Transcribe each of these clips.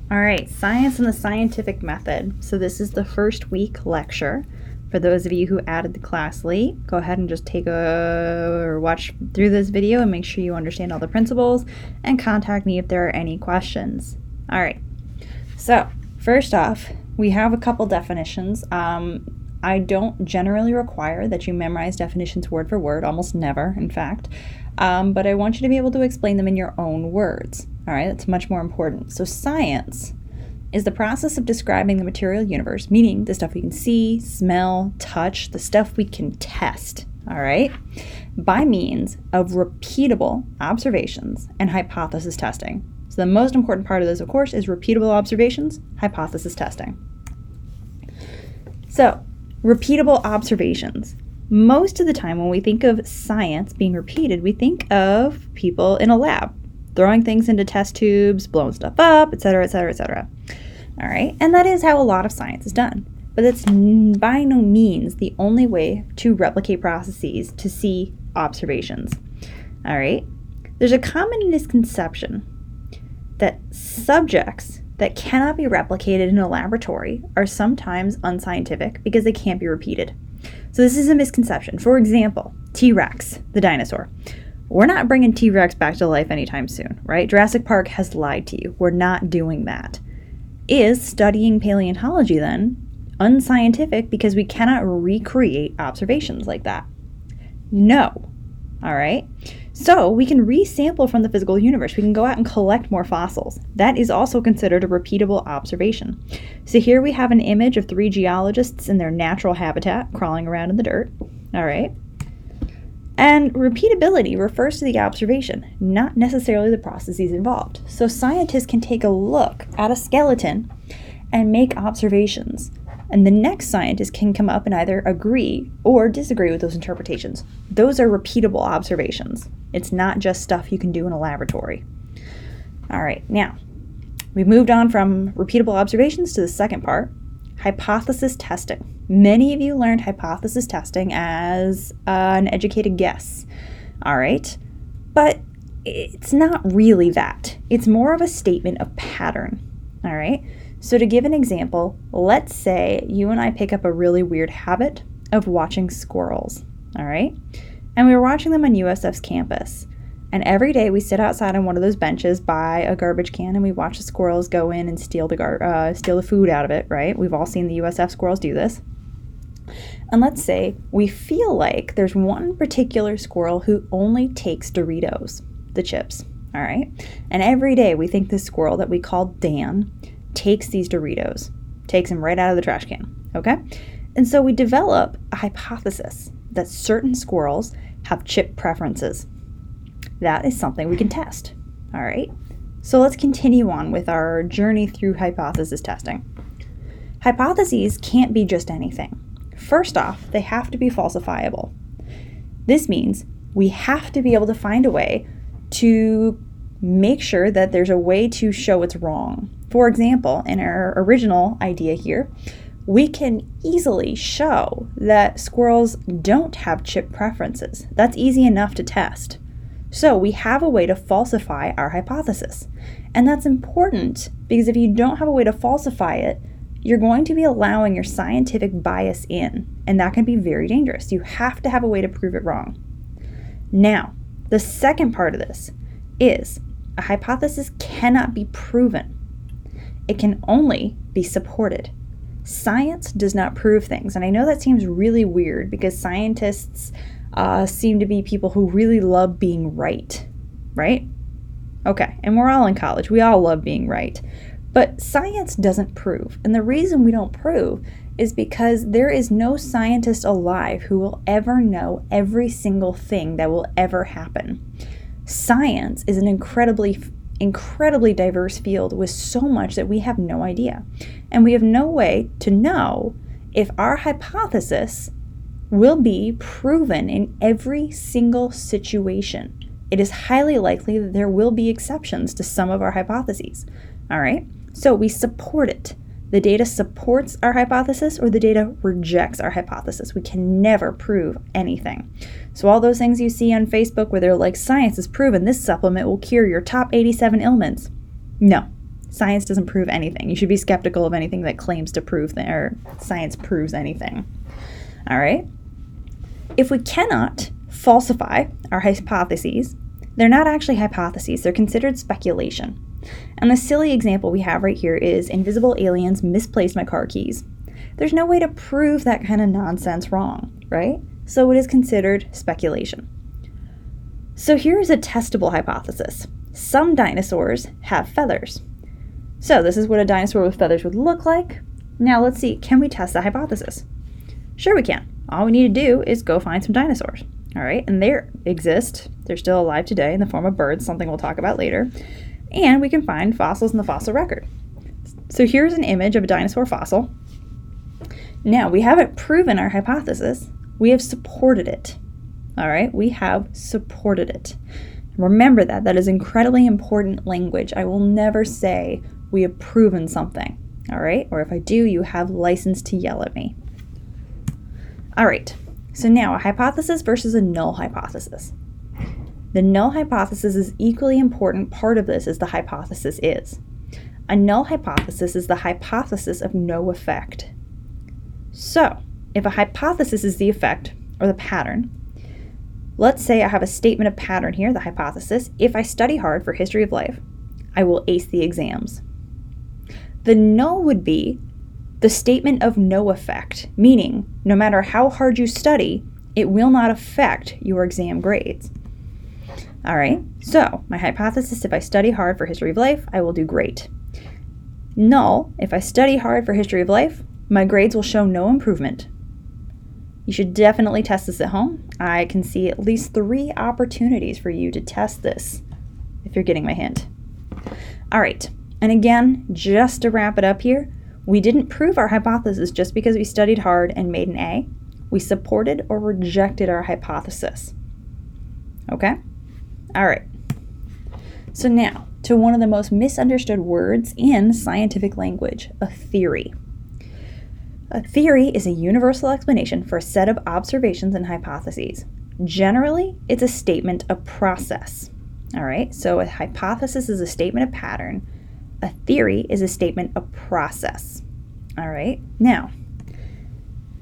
All right, science and the scientific method. So this is the first week lecture. For those of you who added the class late, go ahead and just watch through this video and make sure you understand all the principles and contact me if there are any questions. All right, so first off, we have a couple definitions. I don't generally require that you memorize definitions word for word, almost never, in fact, but I want you to be able to explain them in your own words. All right, that's much more important. So science is the process of describing the material universe, meaning the stuff we can see, smell, touch, the stuff we can test, all right, by means of repeatable observations and hypothesis testing. So the most important part of this, of course, is repeatable observations, hypothesis testing. So, repeatable observations. Most of the time when we think of science being repeated, we think of people in a lab, throwing things into test tubes, blowing stuff up, etc., etc., etc. All right, and that is how a lot of science is done. But that's by no means the only way to replicate processes to see observations. All right, there's a common misconception that subjects that cannot be replicated in a laboratory are sometimes unscientific because they can't be repeated. So this is a misconception. For example, T-Rex, the dinosaur. We're not bringing T-Rex back to life anytime soon, right? Jurassic Park has lied to you. We're not doing that. Is studying paleontology then unscientific because we cannot recreate observations like that? No. All right. So we can resample from the physical universe. We can go out and collect more fossils. That is also considered a repeatable observation. So here we have an image of 3 geologists in their natural habitat crawling around in the dirt. All right. And repeatability refers to the observation, not necessarily the processes involved. So scientists can take a look at a skeleton and make observations. And the next scientist can come up and either agree or disagree with those interpretations. Those are repeatable observations. It's not just stuff you can do in a laboratory. All right, now, we've moved on from repeatable observations to the second part, hypothesis testing. Many of you learned hypothesis testing as an educated guess. All right, but it's not really that. It's more of a statement of pattern. All right. So to give an example, let's say you and I pick up a really weird habit of watching squirrels, all right? And we were watching them on USF's campus. And every day we sit outside on one of those benches by a garbage can and we watch the squirrels go in and steal the food out of it, right? We've all seen the USF squirrels do this. And let's say we feel like there's one particular squirrel who only takes Doritos, the chips, all right? And every day we think this squirrel that we call Dan takes these Doritos, takes them right out of the trash can, okay? And so we develop a hypothesis that certain squirrels have chip preferences. That is something we can test, all right? So let's continue on with our journey through hypothesis testing. Hypotheses can't be just anything. First off, they have to be falsifiable. This means we have to be able to find a way to make sure that there's a way to show it's wrong. For example, in our original idea here, we can easily show that squirrels don't have chip preferences. That's easy enough to test. So we have a way to falsify our hypothesis. And that's important because if you don't have a way to falsify it, you're going to be allowing your scientific bias in, and that can be very dangerous. You have to have a way to prove it wrong. Now, the second part of this is a hypothesis cannot be proven. It can only be supported. Science does not prove things. And I know that seems really weird because scientists seem to be people who really love being right? Okay, and we're all in college. We all love being right. But science doesn't prove. And the reason we don't prove is because there is no scientist alive who will ever know every single thing that will ever happen. Science is an incredibly diverse field with so much that we have no idea. And we have no way to know if our hypothesis will be proven in every single situation. It is highly likely that there will be exceptions to some of our hypotheses. All right? So we support it. The data supports our hypothesis or the data rejects our hypothesis. We can never prove anything. So all those things you see on Facebook where they're like, science has proven this supplement will cure your top 87 ailments. No, Science doesn't prove anything. You should be skeptical of anything that claims to prove or science proves anything. All right? If we cannot falsify our hypotheses, they're not actually hypotheses. They're considered speculation. And the silly example we have right here is invisible aliens misplaced my car keys. There's no way to prove that kind of nonsense wrong, right? So it is considered speculation. So here's a testable hypothesis. Some dinosaurs have feathers. So this is what a dinosaur with feathers would look like. Now let's see, can we test the hypothesis? Sure we can. All we need to do is go find some dinosaurs. All right, and they exist. They're still alive today in the form of birds, something we'll talk about later. And we can find fossils in the fossil record. So here's an image of a dinosaur fossil. Now, we haven't proven our hypothesis. We have supported it. All right, we have supported it. Remember that. That is incredibly important language. I will never say we have proven something. All right, or if I do, you have license to yell at me. All right, so now a hypothesis versus a null hypothesis. The null hypothesis is equally important part of this as the hypothesis is. A null hypothesis is the hypothesis of no effect. So, if a hypothesis is the effect or the pattern, let's say I have a statement of pattern here, the hypothesis. If I study hard for history of life, I will ace the exams. The null would be the statement of no effect, meaning no matter how hard you study, it will not affect your exam grades. All right, so my hypothesis, if I study hard for history of life, I will do great. Null, if I study hard for history of life, my grades will show no improvement. You should definitely test this at home. I can see at least 3 opportunities for you to test this, if you're getting my hint. All right, and again, just to wrap it up here, we didn't prove our hypothesis just because we studied hard and made an A. We supported or rejected our hypothesis. Okay? All right. So now, to one of the most misunderstood words in scientific language, a theory. A theory is a universal explanation for a set of observations and hypotheses. Generally, it's a statement of process. All right? So a hypothesis is a statement of pattern. A theory is a statement of process. All right? Now,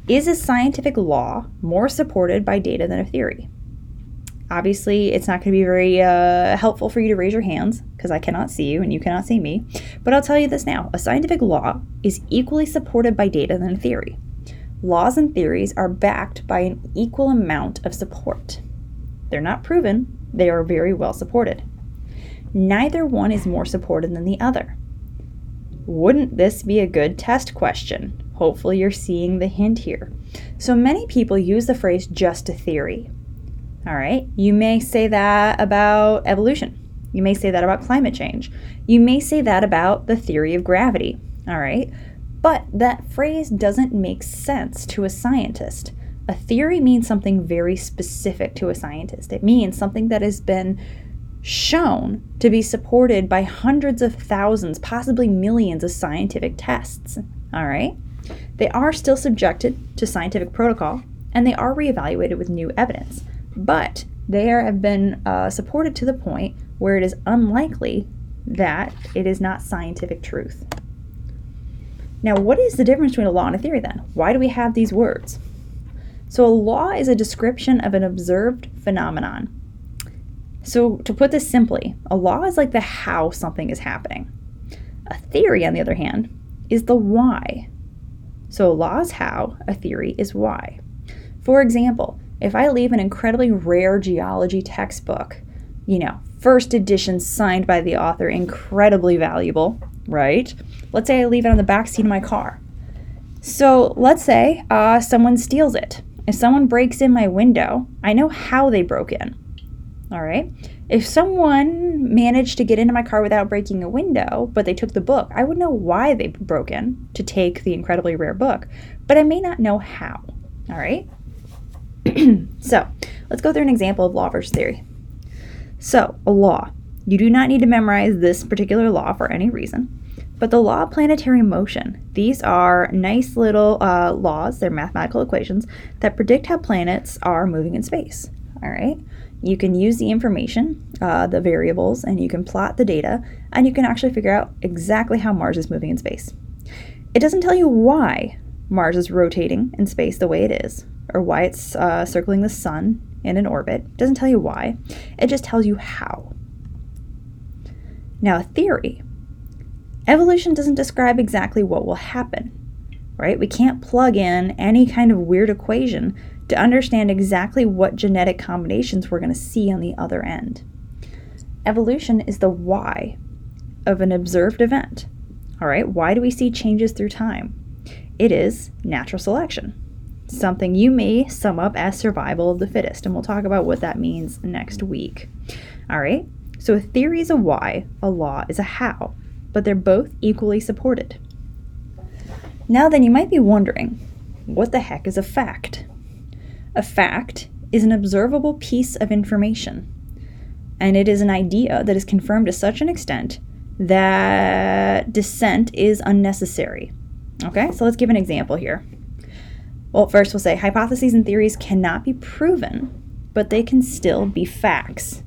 is a scientific law more supported by data than a theory? Obviously, it's not going to be very helpful for you to raise your hands because I cannot see you and you cannot see me. But I'll tell you this now. A scientific law is equally supported by data than a theory. Laws and theories are backed by an equal amount of support. They're not proven. They are very well supported. Neither one is more supported than the other. Wouldn't this be a good test question? Hopefully you're seeing the hint here. So many people use the phrase just a theory. All right, you may say that about evolution. You may say that about climate change. You may say that about the theory of gravity. All right, but that phrase doesn't make sense to a scientist. A theory means something very specific to a scientist. It means something that has been shown to be supported by hundreds of thousands, possibly millions of scientific tests. All right, they are still subjected to scientific protocol and they are reevaluated with new evidence. But they have been supported to the point where it is unlikely that it is not scientific truth. Now, what is the difference between a law and a theory then? Why do we have these words? So a law is a description of an observed phenomenon. So to put this simply, a law is like the how something is happening. A theory, on the other hand, is the why. So a law is how, a theory is why. For example, if I leave an incredibly rare geology textbook, first edition signed by the author, incredibly valuable, right? Let's say I leave it on the back seat of my car. So let's say someone steals it. If someone breaks in my window, I know how they broke in, all right? If someone managed to get into my car without breaking a window, but they took the book, I would know why they broke in to take the incredibly rare book, but I may not know how, all right? So let's go through an example of law versus theory. So a law, you do not need to memorize this particular law for any reason, but the law of planetary motion, these are nice little laws, they're mathematical equations that predict how planets are moving in space, all right? You can use the information, the variables, and you can plot the data, and you can actually figure out exactly how Mars is moving in space. It doesn't tell you why Mars is rotating in space the way it is, or why it's circling the sun in an orbit. It doesn't tell you why. It just tells you how. Now, a theory. Evolution doesn't describe exactly what will happen, right? We can't plug in any kind of weird equation to understand exactly what genetic combinations we're going to see on the other end. Evolution is the why of an observed event. All right, why do we see changes through time? It is natural selection, something you may sum up as survival of the fittest, and we'll talk about what that means next week. All right, so a theory is a why, a law is a how, but they're both equally supported. Now then, you might be wondering, what the heck is a fact? A fact is an observable piece of information, and it is an idea that is confirmed to such an extent that dissent is unnecessary. Okay, so let's give an example here. Well, first we'll say hypotheses and theories cannot be proven, but they can still be facts.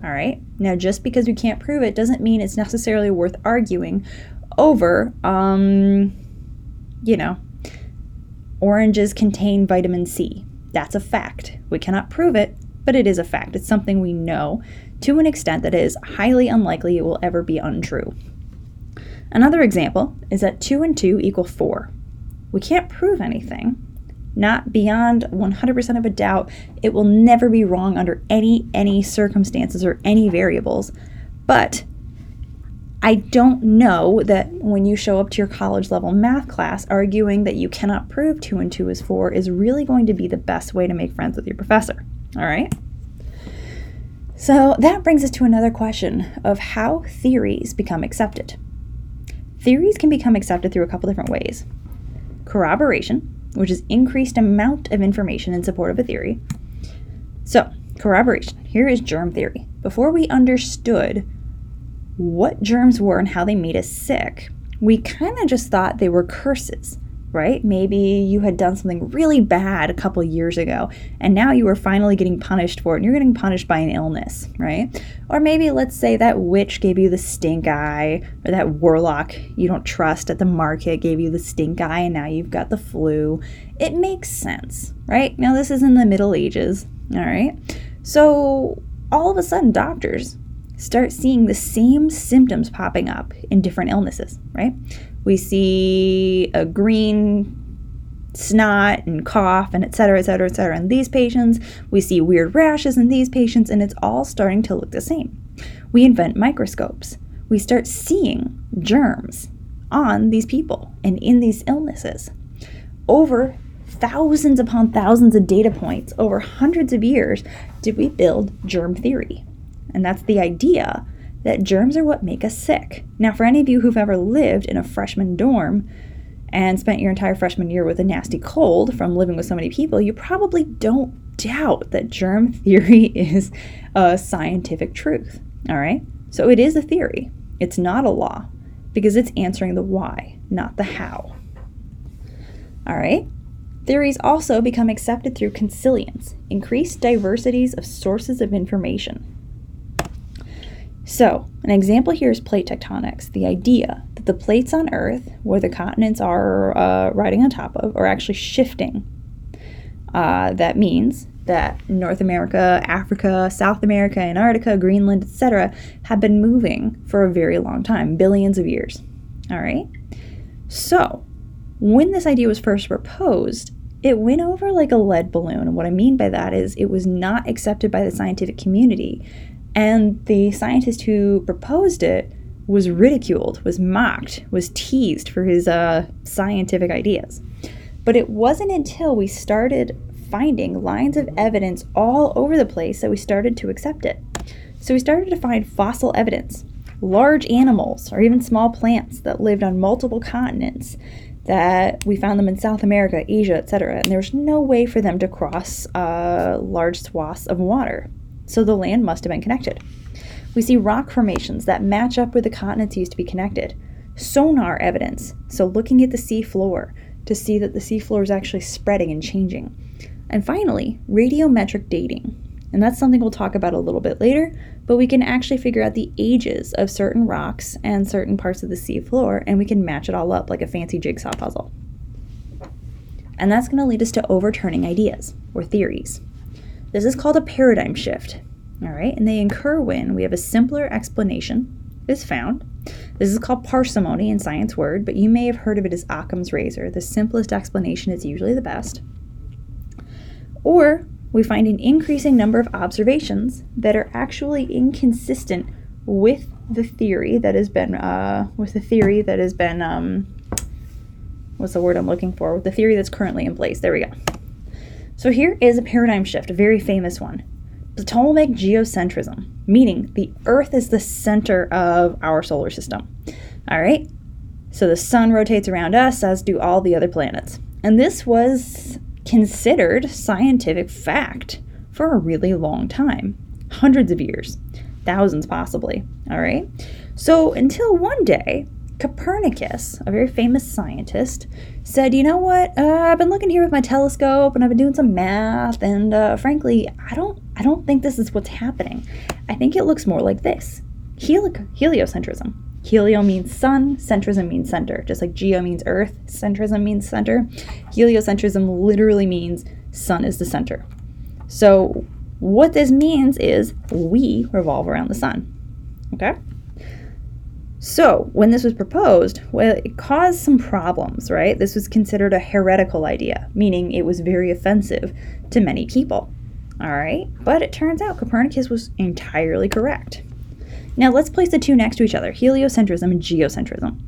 All right, now just because we can't prove it doesn't mean it's necessarily worth arguing over, oranges contain vitamin C. That's a fact. We cannot prove it, but it is a fact. It's something we know to an extent that it is highly unlikely it will ever be untrue. Another example is that 2 and 2 equal 4. We can't prove anything. Not beyond 100% of a doubt. It will never be wrong under any circumstances or any variables. But I don't know that when you show up to your college level math class arguing that you cannot prove 2 and 2 is 4 is really going to be the best way to make friends with your professor. All right? So that brings us to another question of how theories become accepted. Theories can become accepted through a couple different ways. Corroboration, which is increased amount of information in support of a theory. So, corroboration. Here is germ theory. Before we understood what germs were and how they made us sick, we kind of just thought they were curses, right? Maybe you had done something really bad a couple years ago, and now you were finally getting punished for it, and you're getting punished by an illness, right? Or maybe let's say that witch gave you the stink eye, or that warlock you don't trust at the market gave you the stink eye, and now you've got the flu. It makes sense, right? Now this is in the Middle Ages, all right? So all of a sudden doctors start seeing the same symptoms popping up in different illnesses, right? We see a green snot and cough and et cetera, et cetera, et cetera in these patients. We see weird rashes in these patients, and it's all starting to look the same. We invent microscopes. We start seeing germs on these people and in these illnesses. Over thousands upon thousands of data points, over hundreds of years, did we build germ theory. And that's the idea that germs are what make us sick. Now, for any of you who've ever lived in a freshman dorm and spent your entire freshman year with a nasty cold from living with so many people, you probably don't doubt that germ theory is a scientific truth, all right? So it is a theory. It's not a law because it's answering the why, not the how. All right? Theories also become accepted through consilience, increased diversities of sources of information. So, an example here is plate tectonics, the idea that the plates on Earth, where the continents are riding on top of, are actually shifting. That means that North America, Africa, South America, Antarctica, Greenland, etc. have been moving for a very long time, billions of years. All right? So, when this idea was first proposed, it went over like a lead balloon. And what I mean by that is it was not accepted by the scientific community. And the scientist who proposed it was ridiculed, was mocked, was teased for his scientific ideas. But it wasn't until we started finding lines of evidence all over the place that we started to accept it. So we started to find fossil evidence, large animals or even small plants that lived on multiple continents, that we found them in South America, Asia, etc. And there was no way for them to cross large swaths of water. So the land must have been connected. We see rock formations that match up where the continents used to be connected. Sonar evidence, so looking at the sea floor to see that the sea floor is actually spreading and changing. And finally, radiometric dating. And that's something we'll talk about a little bit later, but we can actually figure out the ages of certain rocks and certain parts of the sea floor, and we can match it all up like a fancy jigsaw puzzle. And that's going to lead us to overturning ideas or theories. This is called a paradigm shift, all right? And they occur when we have a simpler explanation is found. This is called parsimony in science word, but you may have heard of it as Occam's razor. The simplest explanation is usually the best. Or we find an increasing number of observations that are actually inconsistent with the theory that has been, what's the word I'm looking for? With the theory that's currently in place. There we go. So here is a paradigm shift, a very famous one. Ptolemaic geocentrism, meaning the Earth is the center of our solar system. All right? So the sun rotates around us, as do all the other planets. And this was considered scientific fact for a really long time. Hundreds of years. Thousands possibly. All right? So until one day, Copernicus, a very famous scientist, said, you know what, I've been looking here with my telescope and I've been doing some math, and frankly, I don't think this is what's happening. I think it looks more like this. Heliocentrism. Helio means sun, centrism means center. Just like geo means earth, centrism means center. Heliocentrism literally means sun is the center. So what this means is we revolve around the sun. Okay? So when this was proposed, well, it caused some problems, right? This was considered a heretical idea, meaning it was very offensive to many people. All right? But it turns out Copernicus was entirely correct. Now let's place the two next to each other, heliocentrism and geocentrism.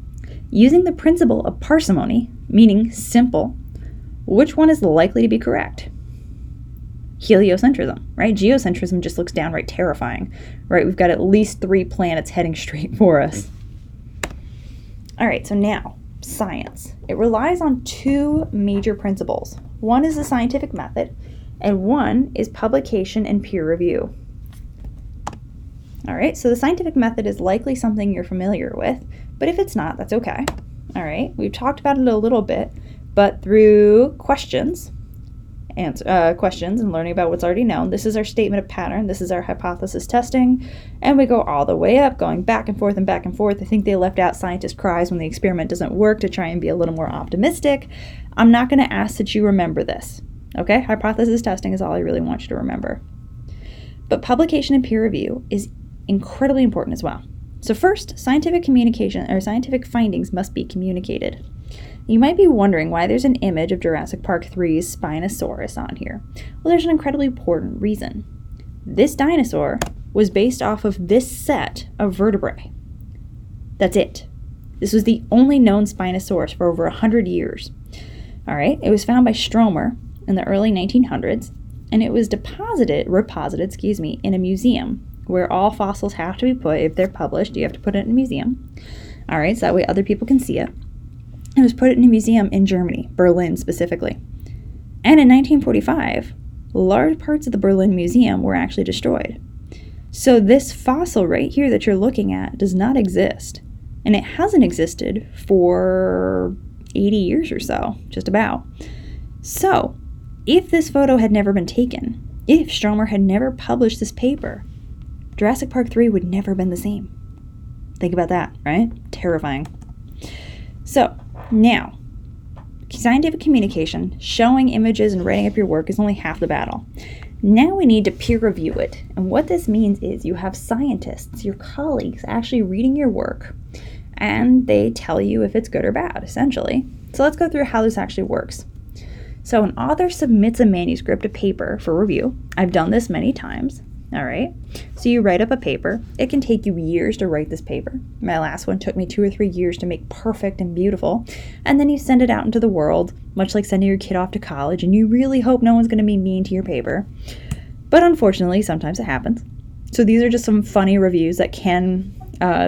Using the principle of parsimony, meaning simple, which one is likely to be correct? Heliocentrism, right? Geocentrism just looks downright terrifying, right? We've got at least 3 planets heading straight for us. All right, so now, science. It relies on 2 major principles. One is the scientific method, and one is publication and peer review. All right, so the scientific method is likely something you're familiar with, but if it's not, that's okay. All right, we've talked about it a little bit, but through questions and learning about what's already known, this is our statement of pattern, this is our hypothesis testing, and we go all the way up, going back and forth and back and forth. I think they left out scientist cries when the experiment doesn't work to try and be a little more optimistic. I'm not going to ask that you remember this, okay? Hypothesis testing is all I really want you to remember. But publication and peer review is incredibly important as well. So first, scientific communication or scientific findings must be communicated. You might be wondering why there's an image of Jurassic Park 3's Spinosaurus on here. Well, there's an incredibly important reason. This dinosaur was based off of this set of vertebrae. That's it. This was the only known Spinosaurus for over 100 years. All right, it was found by Stromer in the early 1900s, and it was reposited, in a museum where all fossils have to be put. If they're published, you have to put it in a museum. All right, so that way other people can see it. It was put in a museum in Germany, Berlin specifically. And in 1945, large parts of the Berlin Museum were actually destroyed. So this fossil right here that you're looking at does not exist. And it hasn't existed for 80 years or so, just about. So if this photo had never been taken, if Stromer had never published this paper, Jurassic Park 3 would never have been the same. Think about that, right? Terrifying. So now, scientific communication, showing images and writing up your work is only half the battle. Now we need to peer review it. And what this means is you have scientists, your colleagues, actually reading your work, and they tell you if it's good or bad, essentially. So let's go through how this actually works. So an author submits a manuscript, a paper, for review. I've done this many times. All right, so you write up a paper. It can take you years to write this paper. My last one took me 2 or 3 years to make perfect and beautiful. And then you send it out into the world, much like sending your kid off to college, and you really hope no one's going to be mean to your paper. But unfortunately, sometimes it happens. So these are just some funny reviews that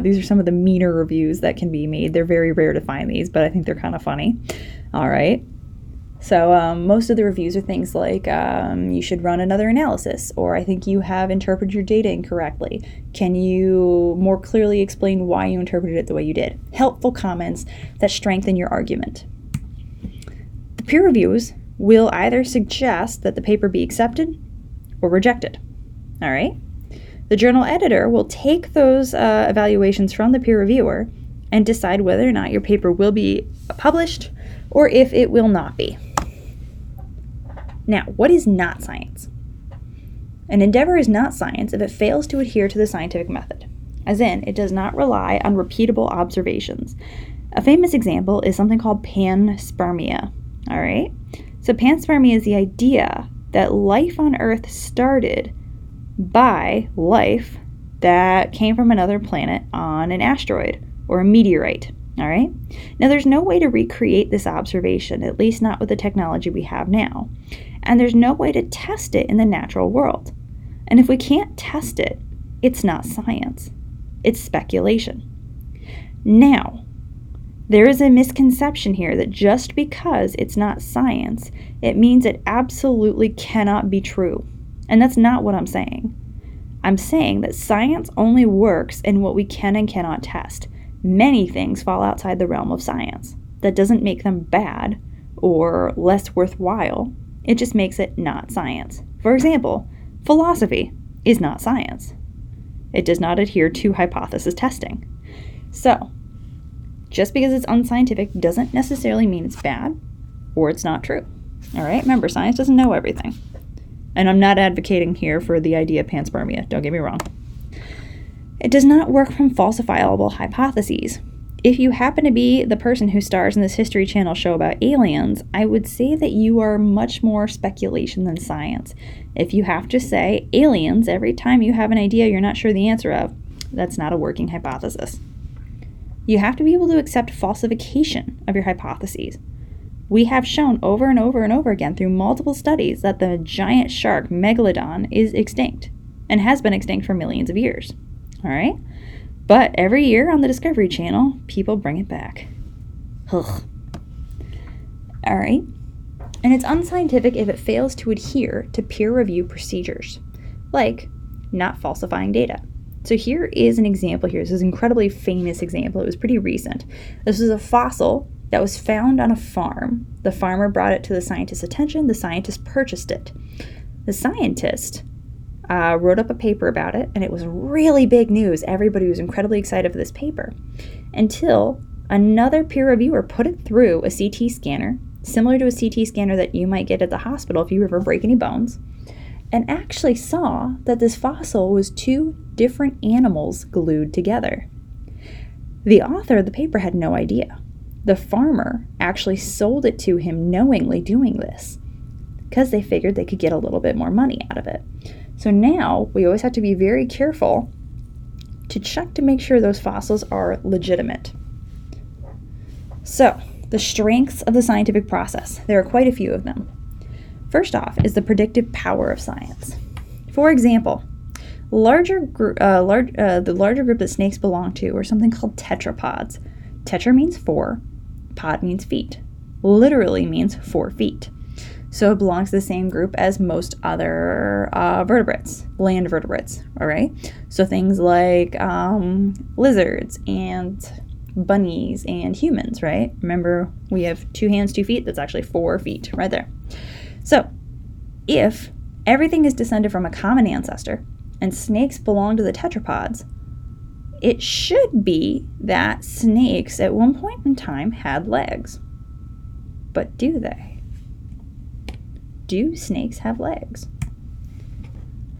these are some of the meaner reviews that can be made. They're very rare to find these, but I think they're kind of funny. All right. So most of the reviews are things like, you should run another analysis, or I think you have interpreted your data incorrectly. Can you more clearly explain why you interpreted it the way you did? Helpful comments that strengthen your argument. The peer reviews will either suggest that the paper be accepted or rejected. All right? The journal editor will take those evaluations from the peer reviewer and decide whether or not your paper will be published or if it will not be. Now, what is not science? An endeavor is not science if it fails to adhere to the scientific method, as in, it does not rely on repeatable observations. A famous example is something called panspermia, all right? So panspermia is the idea that life on Earth started by life that came from another planet on an asteroid or a meteorite, all right? Now, there's no way to recreate this observation, at least not with the technology we have now. And there's no way to test it in the natural world. And if we can't test it, it's not science. It's speculation. Now, there is a misconception here that just because it's not science, it means it absolutely cannot be true. And that's not what I'm saying. I'm saying that science only works in what we can and cannot test. Many things fall outside the realm of science. That doesn't make them bad or less worthwhile. It just makes it not science. For example, philosophy is not science. It does not adhere to hypothesis testing. So, just because it's unscientific doesn't necessarily mean it's bad or it's not true. All right? Remember, science doesn't know everything. And I'm not advocating here for the idea of panspermia. Don't get me wrong. It does not work from falsifiable hypotheses. If you happen to be the person who stars in this History Channel show about aliens, I would say that you are much more speculation than science. If you have to say aliens every time you have an idea you're not sure the answer of, that's not a working hypothesis. You have to be able to accept falsification of your hypotheses. We have shown over and over and over again through multiple studies that the giant shark Megalodon is extinct and has been extinct for millions of years. All right? But every year on the Discovery Channel, people bring it back. Ugh. All right? And it's unscientific if it fails to adhere to peer review procedures, like not falsifying data. So here is an example here. This is an incredibly famous example. It was pretty recent. This was a fossil that was found on a farm. The farmer brought it to the scientist's attention. The scientist purchased it. The scientist wrote up a paper about it, and it was really big news. Everybody was incredibly excited for this paper until another peer reviewer put it through a CT scanner, similar to a CT scanner that you might get at the hospital if you ever break any bones, and actually saw that this fossil was two different animals glued together. The author of the paper had no idea. The farmer actually sold it to him knowingly doing this because they figured they could get a little bit more money out of it. So now we always have to be very careful to check to make sure those fossils are legitimate. So, the strengths of the scientific process. There are quite a few of them. First off is the predictive power of science. For example, the larger group that snakes belong to are something called tetrapods. Tetra means 4, pod means feet. Literally means 4 feet. So it belongs to the same group as most other vertebrates, land vertebrates, all right? So things like lizards and bunnies and humans, right? Remember, we have 2 hands, 2 feet. That's actually 4 feet right there. So if everything is descended from a common ancestor and snakes belong to the tetrapods, it should be that snakes at one point in time had legs. But do they? Do snakes have legs?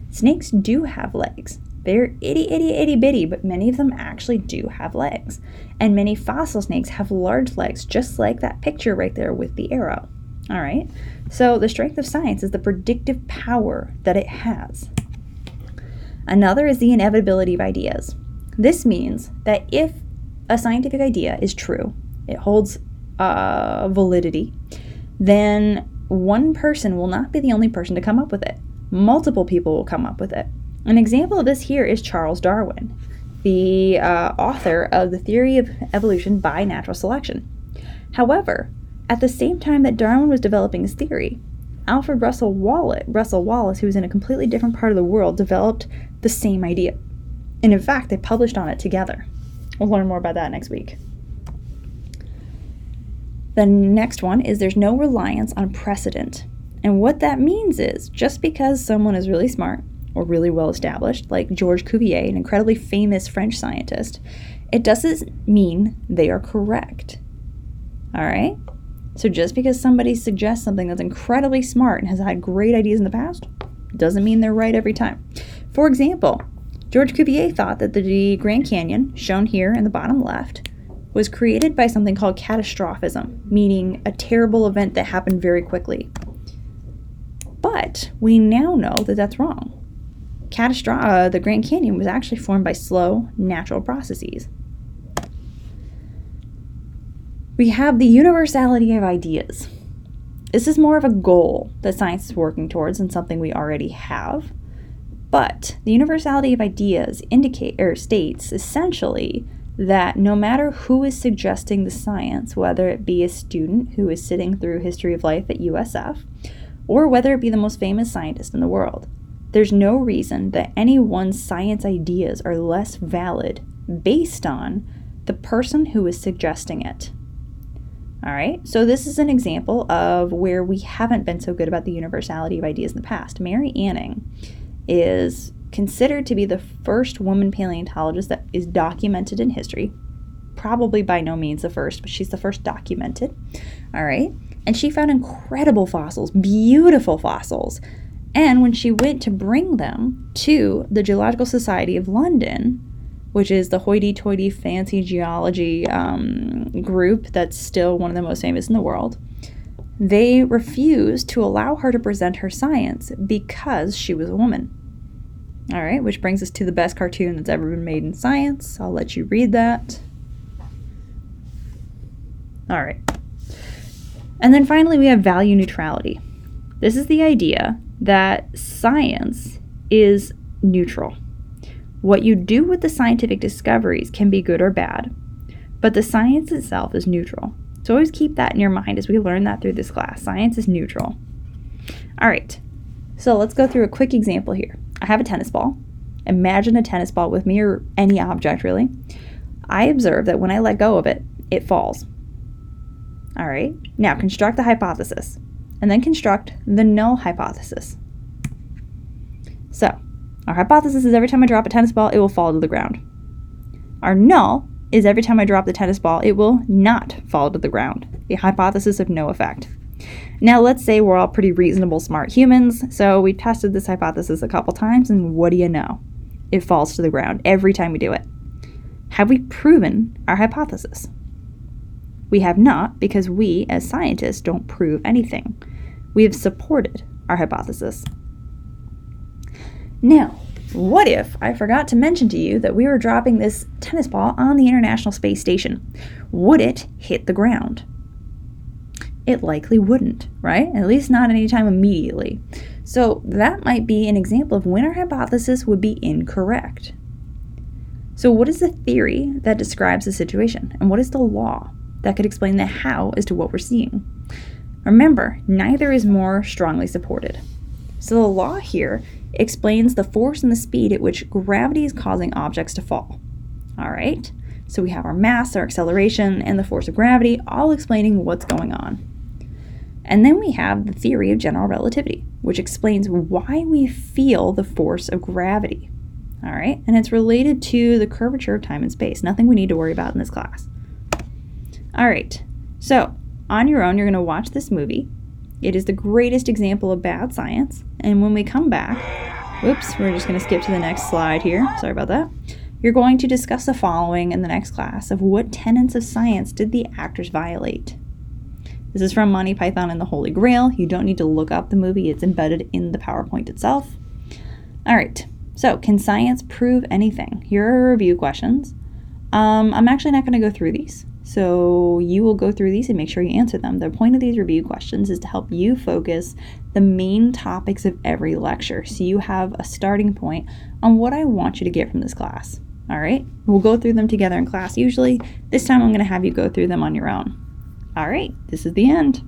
Snakes do have legs. They're itty bitty, but many of them actually do have legs. And many fossil snakes have large legs, just like that picture right there with the arrow. All right? So the strength of science is the predictive power that it has. Another is the inevitability of ideas. This means that if a scientific idea is true, it holds validity, then one person will not be the only person to come up with it. Multiple people will come up with it. An example of this here is Charles Darwin, the author of the theory of evolution by natural selection. However, at the same time that Darwin was developing his theory, Alfred Russel Wallace, who was in a completely different part of the world, developed the same idea. And in fact, they published on it together. We'll learn more about that next week. The next one is there's no reliance on precedent. And what that means is just because someone is really smart or really well established, like Georges Cuvier, an incredibly famous French scientist, it doesn't mean they are correct. All right? So just because somebody suggests something that's incredibly smart and has had great ideas in the past, doesn't mean they're right every time. For example, Georges Cuvier thought that the Grand Canyon, shown here in the bottom left, was created by something called catastrophism, meaning a terrible event that happened very quickly. But we now know that that's wrong. The Grand Canyon was actually formed by slow, natural processes. We have the universality of ideas. This is more of a goal that science is working towards than something we already have. But the universality of ideas states essentially that no matter who is suggesting the science, whether it be a student who is sitting through History of Life at USF, or whether it be the most famous scientist in the world, there's no reason that any one science ideas are less valid based on the person who is suggesting it. All right, so this is an example of where we haven't been so good about the universality of ideas in the past. Mary Anning is considered to be the first woman paleontologist that is documented in history. Probably by no means the first, but she's the first documented. All right, and she found incredible fossils, beautiful fossils. And when she went to bring them to the Geological Society of London, which is the hoity-toity fancy geology group that's still one of the most famous in the world, they refused to allow her to present her science because she was a woman. All right, which brings us to the best cartoon that's ever been made in science. I'll let you read that. All right. And then finally, we have value neutrality. This is the idea that science is neutral. What you do with the scientific discoveries can be good or bad, but the science itself is neutral. So always keep that in your mind as we learn that through this class. Science is neutral. All right, so let's go through a quick example here. I have a tennis ball. Imagine a tennis ball with me, or any object really. I observe that when I let go of it, it falls. All right, now construct the hypothesis, and then construct the null hypothesis. So, our hypothesis is every time I drop a tennis ball, it will fall to the ground. Our null is every time I drop the tennis ball, it will not fall to the ground. The hypothesis of no effect. Now, let's say we're all pretty reasonable, smart humans, so we tested this hypothesis a couple times, and what do you know? It falls to the ground every time we do it. Have we proven our hypothesis? We have not, because we, as scientists, don't prove anything. We have supported our hypothesis. Now, what if I forgot to mention to you that we were dropping this tennis ball on the International Space Station? Would it hit the ground? It likely wouldn't, right? At least not anytime immediately. So that might be an example of when our hypothesis would be incorrect. So what is the theory that describes the situation? And what is the law that could explain the how as to what we're seeing? Remember, neither is more strongly supported. So the law here explains the force and the speed at which gravity is causing objects to fall. All right, so we have our mass, our acceleration, and the force of gravity, all explaining what's going on. And then we have the theory of general relativity, which explains why we feel the force of gravity. All right, and it's related to the curvature of time and space. Nothing we need to worry about in this class. All right, so on your own, you're going to watch this movie. It is the greatest example of bad science. And when we come back, whoops, we're just going to skip to the next slide here. Sorry about that. You're going to discuss the following in the next class of what tenets of science did the actors violate. This is from Monty Python and the Holy Grail. You don't need to look up the movie. It's embedded in the PowerPoint itself. All right, so can science prove anything? Here are review questions. I'm actually not going to go through these. So you will go through these and make sure you answer them. The point of these review questions is to help you focus the main topics of every lecture, so you have a starting point on what I want you to get from this class. All right, we'll go through them together in class usually. This time I'm going to have you go through them on your own. All right, this is the end.